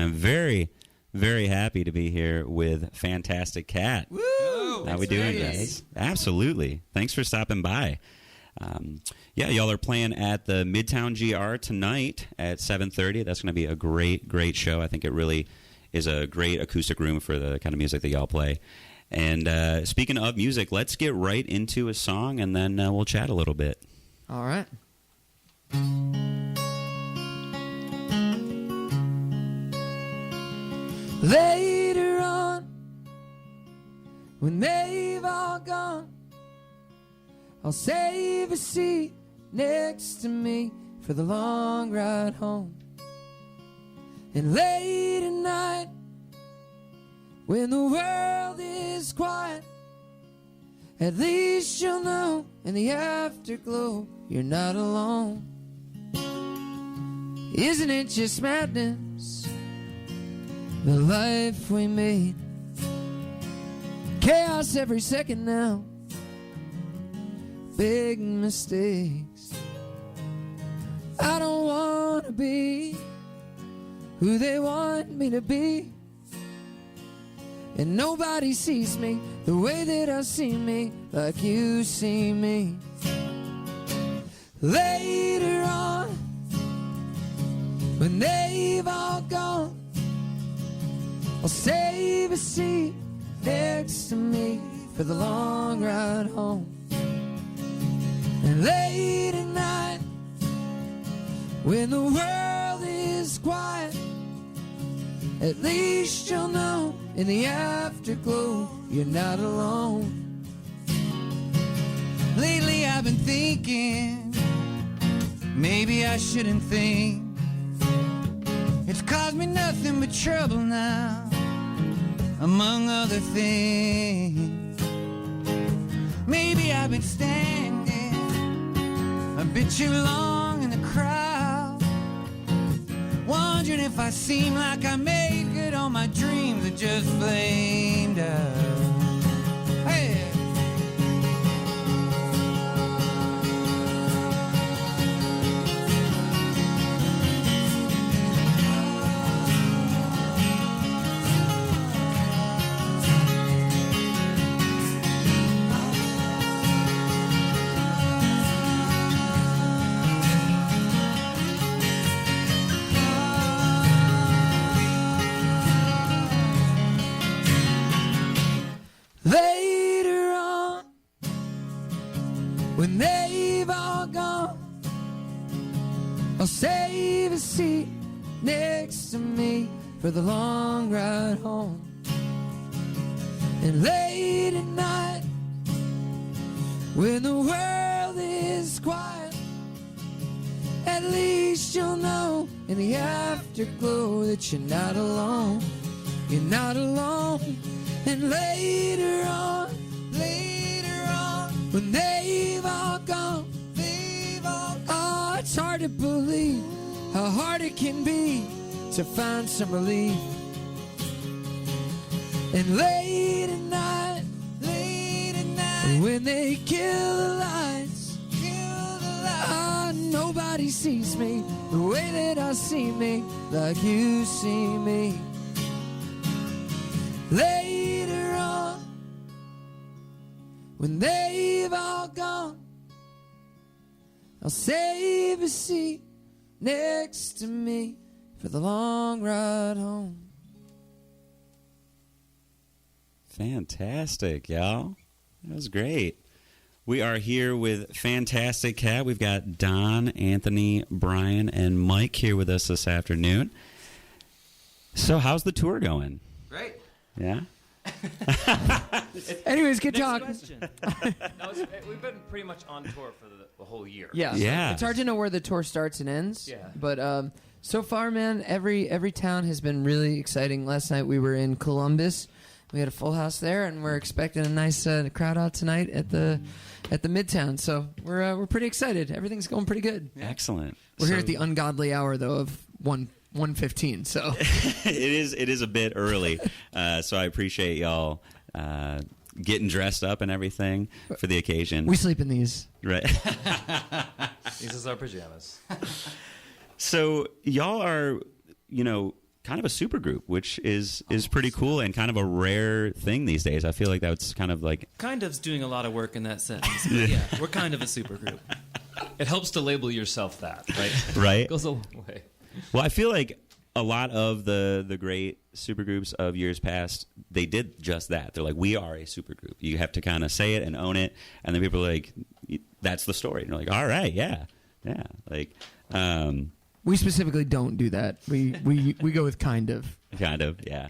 I'm very, very happy to be here with Fantastic Cat. Woo! How we doing, guys? Absolutely. Thanks for stopping by. Yeah, y'all are playing at the Midtown GR tonight at 7:30. That's going to be a great, great show. I think it really is a great acoustic room for the kind of music that y'all play. And speaking of music, let's get right into a song, and then we'll chat a little bit. All right. Later on, when they've all gone, I'll save a seat next to me for the long ride home. And late at night, when the world is quiet, at least you'll know in the afterglow you're not alone. Isn't it just madness, the life we made? Chaos every second now, big mistakes. I don't want to be who they want me to be, and nobody sees me the way that I see me, like you see me. Later on, when they've all gone, I'll save a seat next to me for the long ride home. And late at night, when the world is quiet, at least you'll know in the afterglow you're not alone. Lately I've been thinking, maybe I shouldn't think. It's caused me nothing but trouble now, among other things. Maybe I've been standing a bit too long in the crowd, wondering if I seem like I made good on my dreams that just flamed out. Hey! Later on, when they've all gone, I'll save a seat next to me for the long ride home. And late at night, when the world is quiet, at least you'll know in the afterglow that you're not alone. You're not alone. And later on, when they've all gone, oh, it's hard to believe how hard it can be to find some relief. And late at night, when they kill the lights, oh, nobody sees me the way that I see me, like you see me. Later on, when they've all gone, I'll save a seat next to me for the long ride home. Fantastic, y'all. That was great. We are here with Fantastic Cat. We've got Don, Anthony, Brian, and Mike here with us this afternoon. So how's the tour going? Great. Yeah? Anyways, good Next talk. question. No, we've been pretty much on tour for the whole year. Yeah. Yeah. It's hard to know where the tour starts and ends. Yeah. But so far, man, every town has been really exciting. Last night we were in Columbus. We had a full house there, and we're expecting a nice crowd out tonight at the Midtown. So we're pretty excited. Everything's going pretty good. Excellent. We're here at the ungodly hour though of 1:15. So it is a bit early. So I appreciate y'all getting dressed up and everything for the occasion. we sleep in these. Right. These are our pajamas. So y'all are, kind of a super group, which is pretty cool and kind of a rare thing these days. I feel like that's kind of like... Kind of's doing a lot of work in that sentence. But yeah, we're kind of a super group. It helps to label yourself that, right? Right? It goes a long way. Well, I feel like a lot of the great supergroups of years past, they did just that. They're like, we are a supergroup. You have to kind of say it and own it, and then people are like, that's the story. And you're like, all right, yeah. Like, we specifically don't do that. We go with kind of. Kind of, yeah.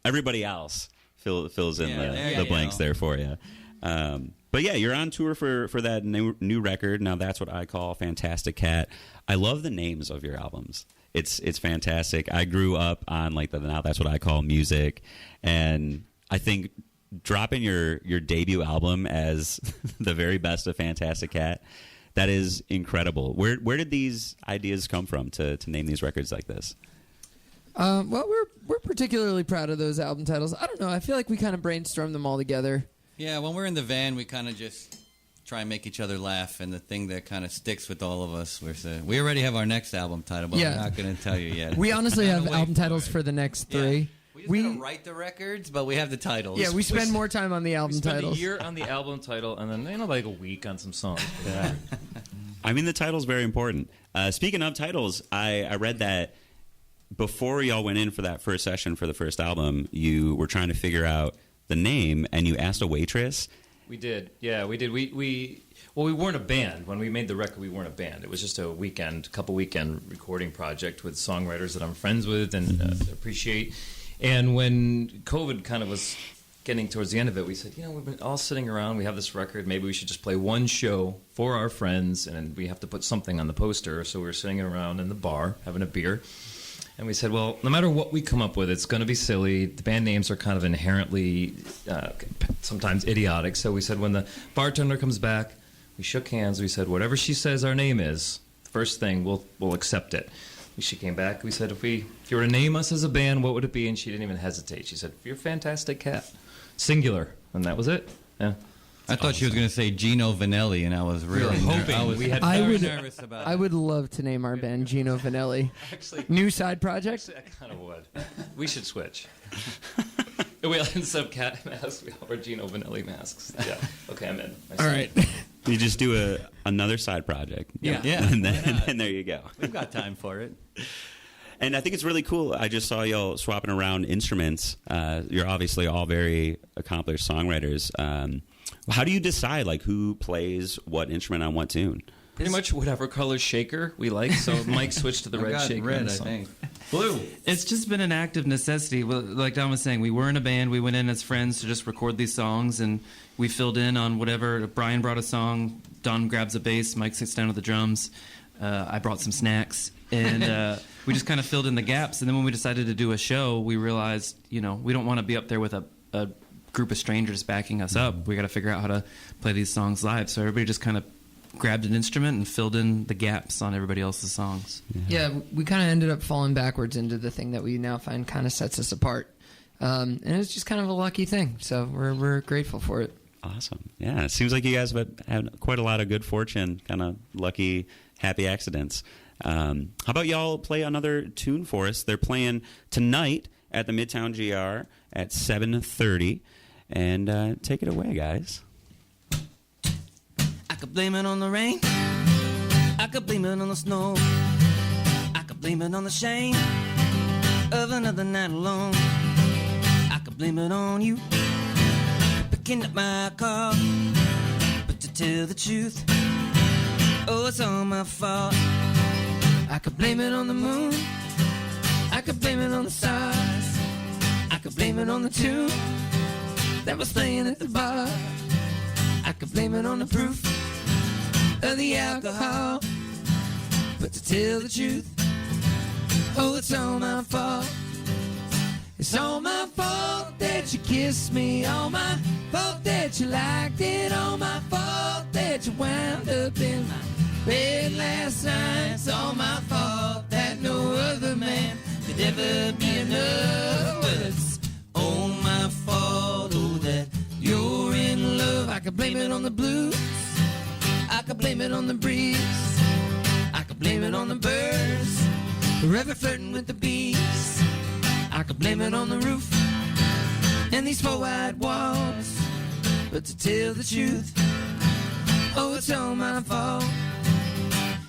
Everybody else fills in the blanks there for you. But yeah, you're on tour for that new record. Now that's what I call Fantastic Cat. I love the names of your albums. It's fantastic. I grew up on like now that's what I call music, and I think dropping your debut album as the very best of Fantastic Cat, that is incredible. Where did these ideas come from to name these records like this? Well, we're particularly proud of those album titles. I don't know. I feel like we kind of brainstormed them all together. Yeah, when we're in the van, we kind of just try and make each other laugh, and the thing that kind of sticks with all of us, we already have our next album title, but we're not going to tell you yet. We honestly have album titles for the next three. We just don't write the records, but we have the titles. Yeah, we spend more time on the album titles. We spend a year on the album title, and then like a week on some songs. Yeah. I mean, the title's very important. Speaking of titles, I read that before y'all went in for that first session for the first album, you were trying to figure out the name, and you asked a waitress. We did. Yeah, we did. We weren't a band. When we made the record, we weren't a band. It was just a couple weekend recording project with songwriters that I'm friends with and appreciate. And when COVID kind of was getting towards the end of it, we said, we've been all sitting around. We have this record. Maybe we should just play one show for our friends, and we have to put something on the poster. So we were sitting around in the bar having a beer. And we said, well, no matter what we come up with, it's going to be silly. The band names are kind of inherently sometimes idiotic. So we said, when the bartender comes back, we shook hands. We said, whatever she says our name is, first thing, we'll accept it. She came back. We said, if you were to name us as a band, what would it be? And she didn't even hesitate. She said, you're Fantastic Cat. Singular. And that was it. Yeah. I thought she was going to say Gino Vanelli, and I was really hoping. I was nervous about it. I would love to name our band Gino Vanelli. Actually, new side project? Actually, I kind of would. We should switch. Instead of cat masks, we all wear Gino Vanelli masks. Yeah. Okay, I'm in. All right. You just do another side project. Yeah. And there you go. We've got time for it. And I think it's really cool. I just saw y'all swapping around instruments. You're obviously all very accomplished songwriters. How do you decide who plays what instrument on what tune? Pretty much whatever color shaker we like. So Mike switched to the red shaker. Red, I think. Blue. It's just been an act of necessity. Well, like Don was saying, we were in a band. We went in as friends to just record these songs, and we filled in on whatever. If Brian brought a song, Don grabs a bass, Mike sits down with the drums. I brought some snacks, and we just kind of filled in the gaps. And then when we decided to do a show, we realized, we don't want to be up there with a group of strangers backing us up. We got to figure out how to play these songs live. So everybody just kind of grabbed an instrument and filled in the gaps on everybody else's songs. Yeah, we kind of ended up falling backwards into the thing that we now find kind of sets us apart. And it's just kind of a lucky thing. So we're grateful for it. Awesome. Yeah, it seems like you guys have had quite a lot of good fortune, kind of lucky, happy accidents. How about y'all play another tune for us? They're playing tonight at the Midtown GR at 7:30. And take it away, guys. I could blame it on the rain. I could blame it on the snow. I could blame it on the shame of another night alone. I could blame it on you picking up my car. But to tell the truth, it's all my fault. I could blame it on the moon. I could blame it on the stars. I could blame it on the tune that was playing at the bar. I could blame it on the proof of the alcohol. But to tell the truth, it's all my fault. It's all my fault that you kissed me. All my fault that you liked it. All my fault that you wound up in my bed last night. It's all my fault that no other man could ever be enough. But it's all my fault, that you're in love. I could blame it on the blues. I could blame it on the breeze. I could blame it on the birds or ever flirting with the bees. I could blame it on the roof and these 4 wide walls. But to tell the truth, oh, it's all my fault.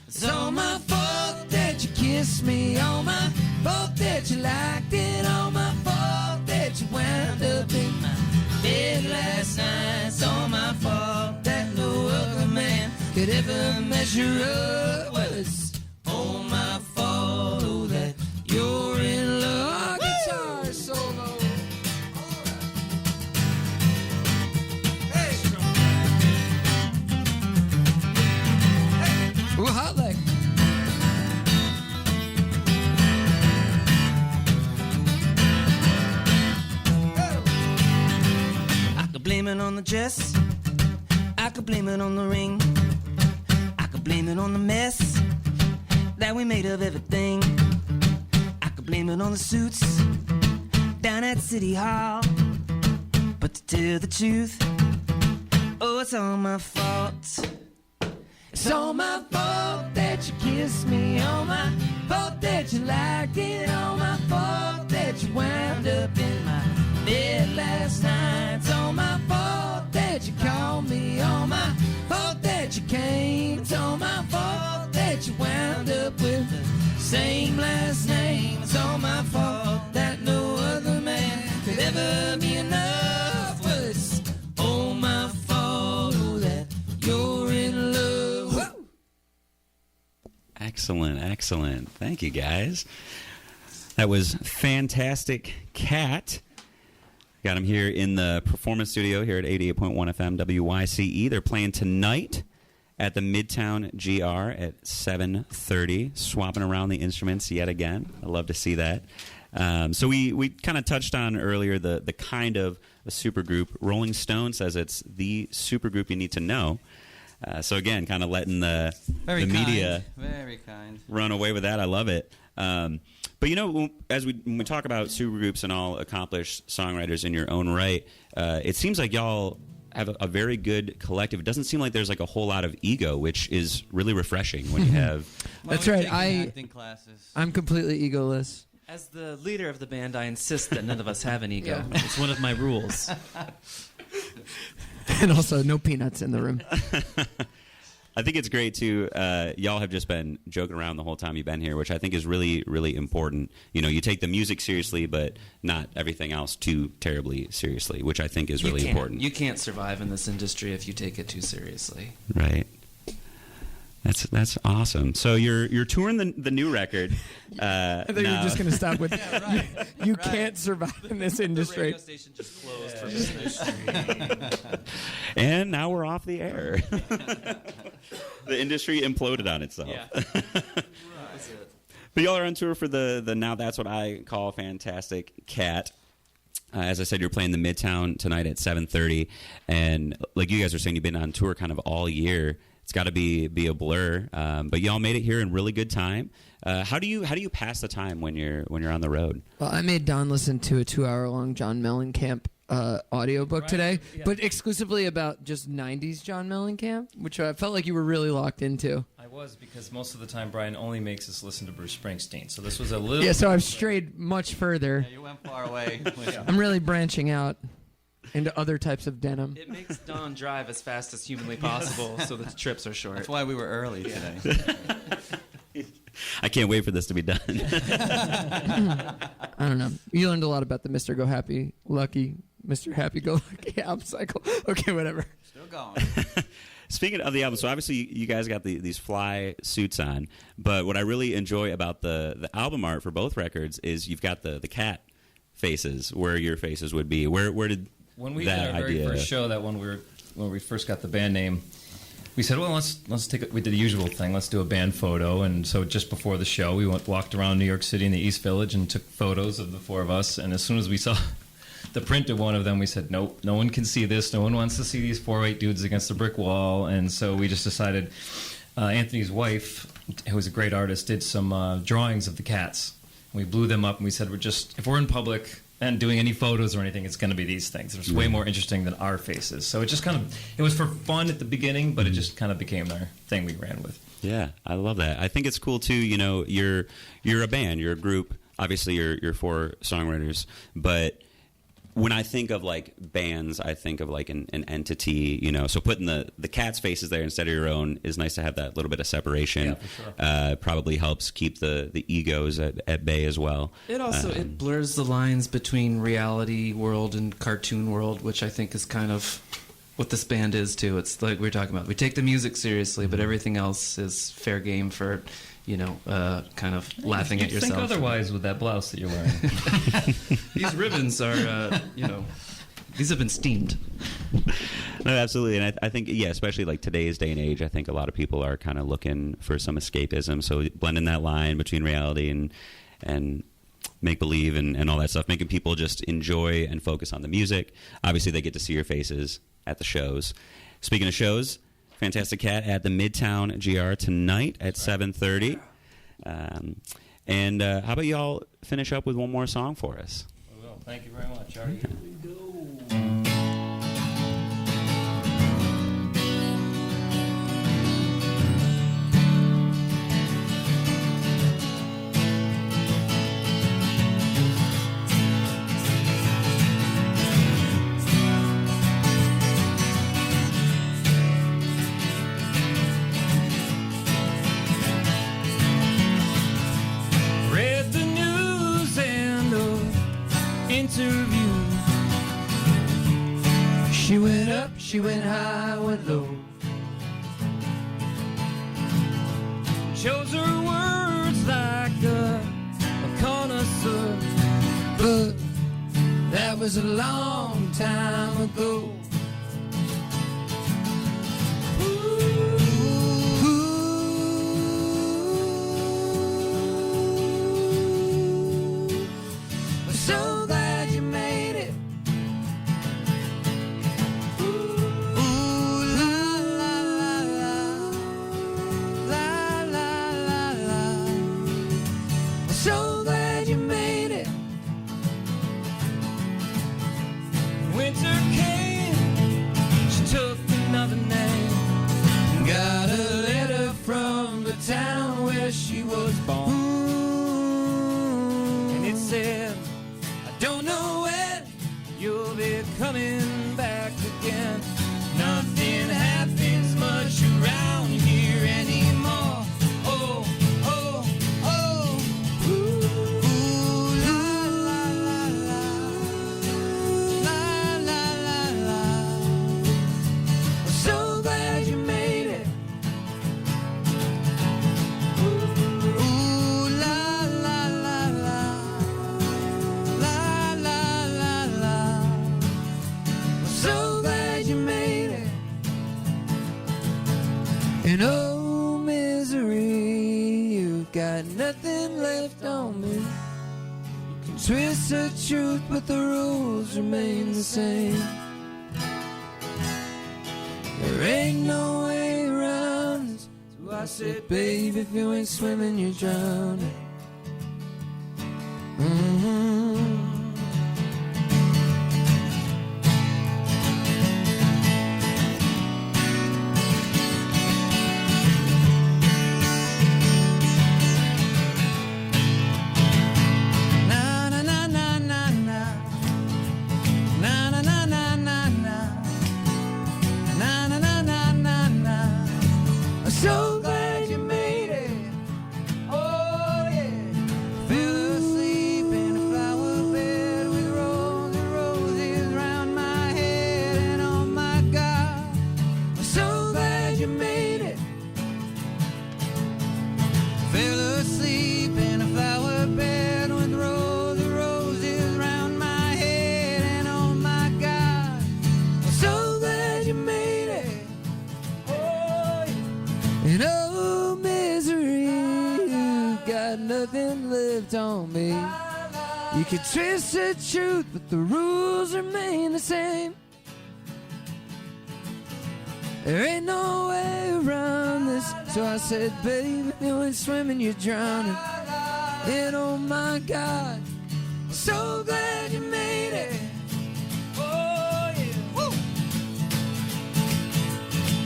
It's all my fault that you kissed me. All my fault that you liked it. All my fault that you wound up in my bed last night. It's all my fault that no other man could ever measure up. Well, it's all my fault, oh, that you're in love. Guitar solo. Ooh, hot leg. I could blame it on the dress. I could blame it on the ring. I could blame it on the mess that we made of everything. I could blame it on the suits down at City Hall. But to tell the truth, oh, it's all my fault. It's all my fault that you kissed me. All my fault that you liked it. All my fault that you wound up in my bed last night. It's all my fault that you called me. All my fault that you came. It's all my fault that you wound up with the same last name. It's all my fault that no other man could ever be enough. Well, it's all my fault, oh, that you're in love. Whoa. Excellent, excellent. Thank you, guys. That was Fantastic Cat. Got him here in the performance studio here at 88.1 FM WYCE. They're playing tonight at the Midtown GR at 7:30, swapping around the instruments yet again. I love to see that. So we kind of touched on earlier the kind of a supergroup. Rolling Stone says it's the supergroup you need to know. So again, kind of letting the media very kind run away with that. I love it. But you know, when we talk about supergroups and all accomplished songwriters in your own right, it seems like y'all have a very good collective. It doesn't seem like there's like a whole lot of ego, which is really refreshing when you have. That's right. Acting classes. I'm completely egoless. As the leader of the band, I insist that none of us have an ego. Yeah. It's one of my rules. And also, no peanuts in the room. I think it's great, too. Y'all have just been joking around the whole time you've been here, which I think is really, really important. You know, you take the music seriously, but not everything else too terribly seriously, which I think is really important. You can't survive in this industry if you take it too seriously. Right. That's awesome. So you're touring the new record. I thought you were just going to stop with, you can't survive in this industry. The radio station just closed for business. And now we're off the air. The industry imploded on itself. Yeah. But y'all are on tour for the Now That's What I Call Fantastic Cat. As I said, you're playing the Midtown tonight at 7:30. And like you guys are saying, you've been on tour kind of all year. It's got to be a blur, but y'all made it here in really good time. How do you pass the time when you're on the road? Well, I made Don listen to a 2-hour-long John Mellencamp audiobook today, but exclusively about just 90s John Mellencamp, which I felt like you were really locked into. I was, because most of the time Brian only makes us listen to Bruce Springsteen, so this was a little... Yeah, so I've strayed much further. Yeah, you went far away. I'm really branching out into other types of denim. It makes Don drive as fast as humanly possible so the trips are short. That's why we were early today. I can't wait for this to be done. I don't know. You learned a lot about the Mr. Go Happy Lucky, Mr. Happy Go Lucky album cycle. Okay, whatever. Still going. Speaking of the album, so obviously you guys got these fly suits on, but what I really enjoy about the album art for both records is you've got the cat faces where your faces would be. Where did when we that did our very idea... first show, that when we first got the band name, we said, well, let's take we did the usual thing. Let's do a band photo. And so just before the show, we walked around New York City in the East Village and took photos of the four of us. And as soon as we saw the print of one of them, we said, nope, no one can see this. No one wants to see these 4 white dudes against a brick wall. And so we just decided, Anthony's wife, who was a great artist, did some drawings of the cats. And we blew them up and we said, if we're in public and doing any photos or anything, it's going to be these things. It's way more interesting than our faces. So it just it was for fun at the beginning, but it just kind of became our thing we ran with. Yeah, I love that. I think it's cool too. You know, you're a band, you're a group. Obviously, you're 4 songwriters, but when I think of like bands, I think of like an entity. You know, so putting the Cats' faces there instead of your own is nice to have that little bit of separation. Yeah, for sure. Probably helps keep the egos at bay as well. It also it blurs the lines between reality world and cartoon world, which I think is kind of what this band is too. It's like we were talking about. We take the music seriously, but everything else is fair game for, you know, kind of laughing at yourself. Think otherwise with that blouse that you're wearing. These ribbons are, you know, these have been steamed. No, absolutely, and I think especially like today's day and age, I think a lot of people are kind of looking for some escapism. So blending that line between reality and make believe and all that stuff, making people just enjoy and focus on the music. Obviously, they get to see your faces at the shows. Speaking of shows, Fantastic Cat at the Midtown GR tonight at 7:30. And how about y'all finish up with one more song for us? Well, thank you very much. Here we go. Read the news and interview. She went up, she went high, went low. Chose her words like a connoisseur. But that was a long time ago. So glad you made it. Ooh, la la la la, la la la la. So glad you made it. Winter came, she took another name. Got a letter from the town where she was born, and it said, don't know when you'll be coming back again. Nothing happens much around here anymore. Oh, oh, oh. Ooh, la, la, la, la. La, la, la, la. I'm so glad you made it. Ooh, la, la, la, la. La, la, la, la. I'm so glad you made it. And oh, misery, you've got nothing left on me. You can twist the truth, but the rules remain the same. There ain't no way around it. So I said, babe, if you ain't swimming, you're drowning. Na na na na na na. Na na na na na na. Na na na na na na. I'm so glad you made it. Oh yeah. Fell asleep in a flower bed with roses round my head, and oh my God, I'm so glad you made it. Fell asleep in a flower bed with roses round my head, and oh my God, I'm so glad you made it. Oh, yeah. And oh, misery, you got nothing left on me. You can twist the truth, but the rules remain the same. There ain't no way around this. So I said, baby, if you ain't swimming, you're drowning. And oh my God, so glad you made it. Oh yeah. Woo.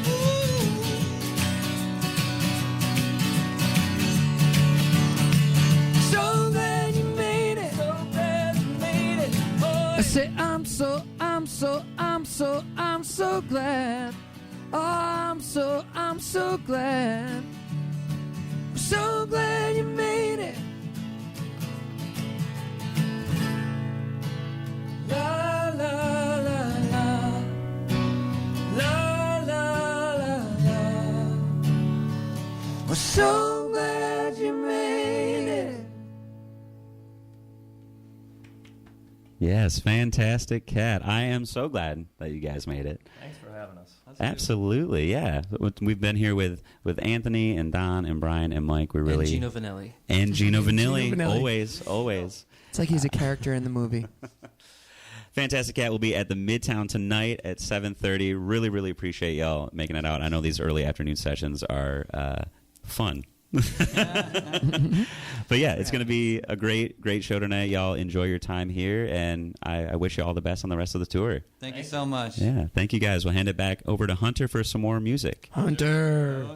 Ooh. I say I'm so glad. Oh, I'm so glad. I'm so glad you made it. La la la la. La la la la. We're so glad you made it. Yes, fantastic, Cat. I am so glad that you guys made it. Thanks for having us. Absolutely, yeah. We've been here with Anthony and Don and Brian and Mike. We really And Gino Vanelli. and Gino Vanilli. Vanilli. Always. It's like he's a character in the movie. Fantastic Cat will be at the Midtown tonight at 7:30. Really appreciate y'all making it out. I know these early afternoon sessions are fun. But yeah, it's going to be a great show tonight. Y'all enjoy your time here, and I wish you all the best on the rest of the tour. Thank you so much. Yeah, thank you guys. We'll hand it back over to Hunter for some more music. Hunter.